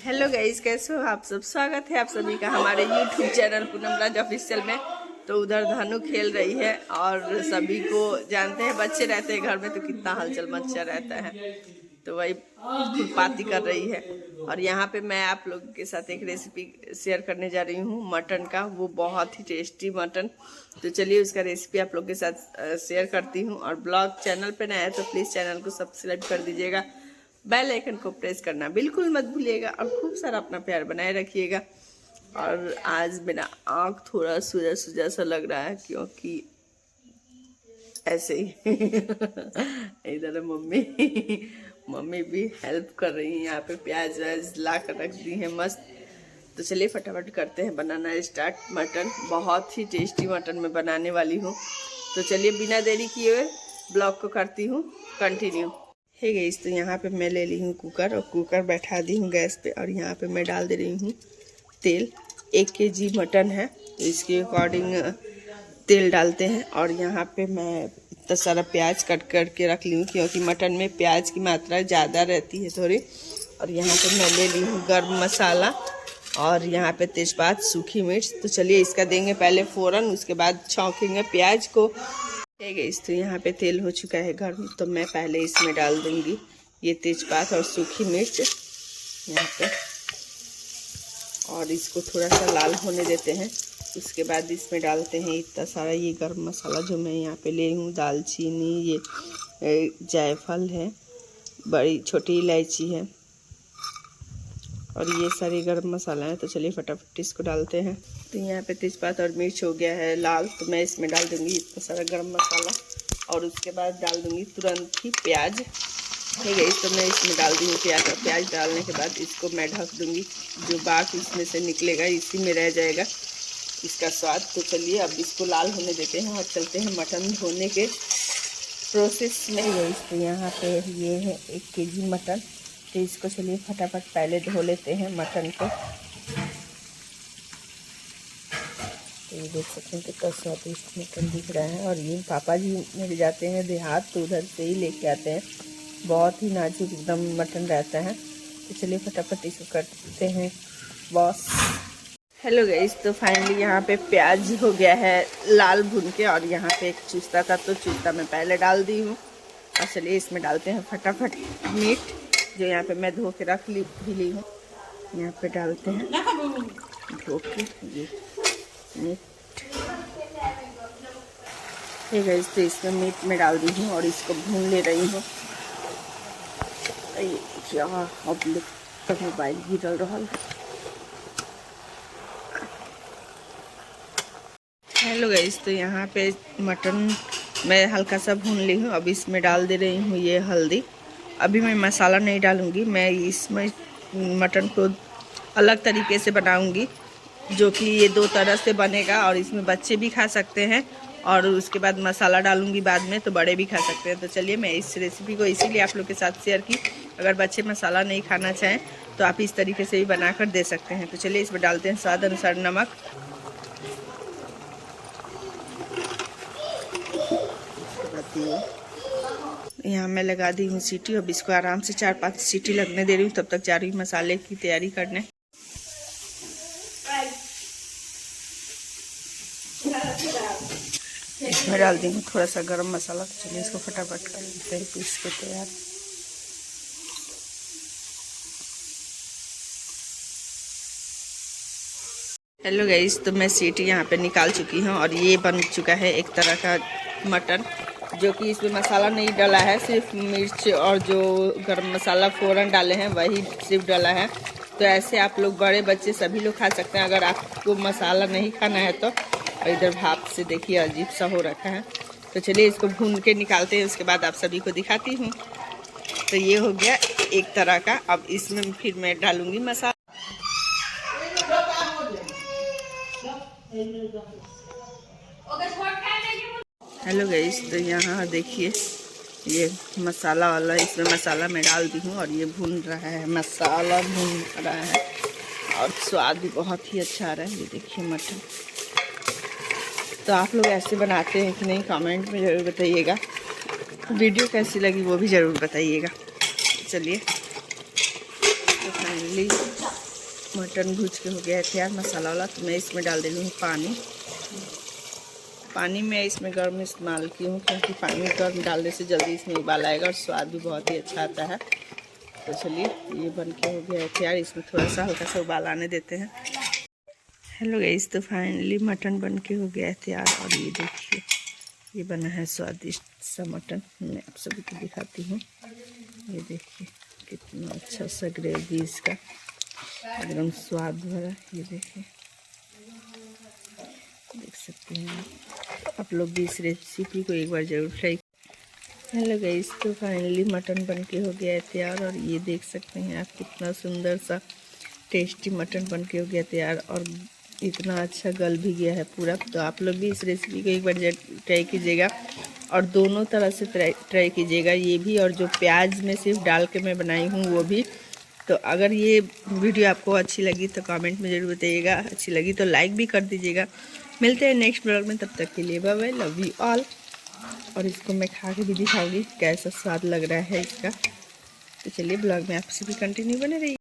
Hello guys, कैसे हो आप सब। स्वागत है आप सभी का हमारे यूट्यूब चैनल पूनम राज ऑफिशियल में। तो उधर धनु खेल रही है और सभी को जानते हैं, बच्चे रहते हैं घर में तो कितना हलचल मचा रहता है, तो वही खुरपाती कर रही है। और यहाँ पे मैं आप लोगों के साथ एक रेसिपी शेयर करने जा रही हूँ मटन का, वो बहुत ही टेस्टी मटन। तो चलिए उसका रेसिपी आप लोग के साथ शेयर करती हूँ। और ब्लॉग चैनल पे नया है तो प्लीज़ चैनल को सब्सक्राइब कर दीजिएगा, बेल आइकन को प्रेस करना बिल्कुल मत भूलिएगा और खूब सारा अपना प्यार बनाए रखिएगा। और आज मेरा आँख थोड़ा सूजा सूजा सा लग रहा है क्योंकि ऐसे ही इधर मम्मी भी हेल्प कर रही है। यहाँ पे प्याज व्याज ला कर रख दी है मस्त। तो चलिए फटाफट करते हैं बनाना स्टार्ट। मटन बहुत ही टेस्टी मटन मैं बनाने वाली हूँ। तो चलिए बिना देरी किए हुए ब्लॉग को करती हूँ कंटिन्यू। हे गाइस, तो यहाँ पे मैं ले ली हूँ कुकर और कुकर बैठा दी हूँ गैस पे। और यहाँ पे मैं डाल दे रही हूँ तेल। 1 kg मटन है तो इसके अकॉर्डिंग तेल डालते हैं। और यहाँ पे मैं इतना सारा प्याज कट करके रख ली हूँ क्योंकि मटन में प्याज की मात्रा ज़्यादा रहती है थोड़ी। और यहाँ पे मैं ले ली हूँ गर्म मसाला और यहाँ पे तेज़पात, सूखी मिर्च। तो चलिए इसका देंगे पहले फ़ौरन, उसके बाद छौंकेंगे प्याज को। है गाइस, तो यहाँ पे तेल हो चुका है गर्म, तो मैं पहले इसमें डाल दूंगी ये तेज़पात और सूखी मिर्च यहाँ पे। और इसको थोड़ा सा लाल होने देते हैं। उसके बाद इसमें डालते हैं इतना सारा ये गर्म मसाला जो मैं यहाँ पे ले हूँ। दालचीनी, ये जायफल है, बड़ी छोटी इलायची है और ये सारे गर्म मसाला है। तो चलिए फटाफट इसको डालते हैं। तो यहाँ पे तेज़पात और मिर्च हो गया है लाल, तो मैं इसमें डाल दूँगी इतना सारा गर्म मसाला। और उसके बाद डाल दूँगी तुरंत ही प्याज। ठीक है, तो मैं इसमें डाल दूँगी प्याज। और प्याज डालने के बाद इसको मैं ढक दूँगी, जो बाक इसमें से निकलेगा इसी में रह जाएगा इसका स्वाद। तो चलिए अब इसको लाल होने देते हैं और चलते हैं मटन धोने के प्रोसेस में। तो यहाँ पे ये है 1 kg मटन, तो इसको चलिए फटाफट पहले धो लेते हैं मटन को। तो ये देख सकते हैं कितना स्वादिष्ट मटन दिख रहा है। और ये पापा जी मेरे जाते हैं देहात तो उधर से ही लेके आते हैं, बहुत ही नाजुक एकदम मटन रहता है। तो चलिए फटाफट इसको करते हैं बॉस। हेलो गाइस, तो फाइनली यहाँ पे प्याज हो गया है लाल भून के। और यहाँ पे एक चूस्ता था तो चूस्ता मैं पहले डाल दी हूँ। और चलिए इसमें डालते हैं फटाफट मीट, जो यहाँ पे मैं धो के रख ली हूँ। यहाँ पे डालते हैं धो के ये मीट। ठीक है, तो इसमें मीट में डाल दी हूँ और इसको भून ले रही हूँ। क्या अब लोग मोबाइल गिरल रहा। हेलो गाइस, तो यहाँ पे मटन मैं हल्का सा भून ली हूँ। अब इसमें डाल दे रही हूँ ये हल्दी। अभी मैं मसाला नहीं डालूँगी, मैं इसमें मटन को अलग तरीके से बनाऊँगी, जो कि ये 2 तरह से बनेगा। और इसमें बच्चे भी खा सकते हैं और उसके बाद मसाला डालूँगी बाद में तो बड़े भी खा सकते हैं। तो चलिए मैं इस रेसिपी को इसीलिए आप लोग के साथ शेयर की, अगर बच्चे मसाला नहीं खाना चाहें तो आप इस तरीके से भी बनाकर दे सकते हैं। तो चलिए इसमें डालते हैं स्वाद अनुसार नमक। यहाँ मैं लगा दी हूँ सीटी। अब इसको आराम से 4-5 सीटी लगने दे रही हूँ, तब तक जा रही हूँ मसाले की तैयारी करने। इसमें डाल दी हूँ थोड़ा सा गरम मसाला। तो चलिए इसको फटाफट कर लेते हैं पीस के तैयार। हेलो गाइस, तो मैं सीटी यहाँ पे निकाल चुकी हूँ और ये बन चुका है एक तरह का मटन, जो कि इसमें मसाला नहीं डाला है, सिर्फ मिर्च और जो गरम मसाला फ़ौरन डाले हैं वही सिर्फ डाला है। तो ऐसे आप लोग बड़े बच्चे सभी लोग खा सकते हैं। अगर आपको मसाला नहीं खाना है तो। और इधर भाप से देखिए अजीब सा हो रखा है। तो चलिए इसको भून के निकालते हैं, उसके बाद आप सभी को दिखाती हूँ। तो ये हो गया एक तरह का। अब इसमें फिर मैं डालूँगी मसाला। हेलो गाइस, तो यहाँ देखिए ये मसाला वाला, इसमें मसाला मैं डाल दी हूँ और ये भून रहा है, मसाला भून रहा है और स्वाद भी बहुत ही अच्छा आ रहा है। ये देखिए मटन। तो आप लोग ऐसे बनाते हैं कि नहीं, कमेंट में ज़रूर बताइएगा। वीडियो कैसी लगी वो भी ज़रूर बताइएगा। चलिए तो फाइनली मटन भूज के हो गया है तैयार मसाला वाला। तो मैं इसमें डाल दे रही हूँ पानी। पानी मैं इसमें गर्म इस्तेमाल की हूँ क्योंकि पानी गर्म डालने से जल्दी इसमें उबाल आएगा और स्वाद भी बहुत ही अच्छा आता है। तो चलिए ये बन के हो गया है तैयार। इसमें थोड़ा सा हल्का सा उबाल आने देते हैं। हेलो गाइस, तो फाइनली मटन बन के हो गया है तैयार। और ये देखिए ये बना है स्वादिष्ट सा मटन। मैं आप सभी को दिखाती हूँ। ये देखिए कितना अच्छा सा ग्रेवी इसका, एकदम स्वाद भरा। ये देखिए देख सकते हैं आप लोग भी इस रेसिपी को एक बार ज़रूर ट्राई। हेलो गाइस, तो फाइनली मटन बन के हो गया है तैयार। और ये देख सकते हैं आप कितना सुंदर सा टेस्टी मटन बन के हो गया तैयार। और इतना अच्छा गल भी गया है पूरा। तो आप लोग भी इस रेसिपी को एक बार ट्राई कीजिएगा और दोनों तरह से ट्राई कीजिएगा, ये भी और जो प्याज में सिर्फ डाल के मैं बनाई हूँ वो भी। तो अगर ये वीडियो आपको अच्छी लगी तो कमेंट में ज़रूर बताइएगा। अच्छी लगी तो लाइक भी कर दीजिएगा। मिलते हैं नेक्स्ट ब्लॉग में, तब तक के लिए bye bye, love you all. और इसको मैं खा के भी दिखाऊंगी कैसा स्वाद लग रहा है इसका। तो चलिए ब्लॉग में आपसे भी कंटिन्यू बने रहिए।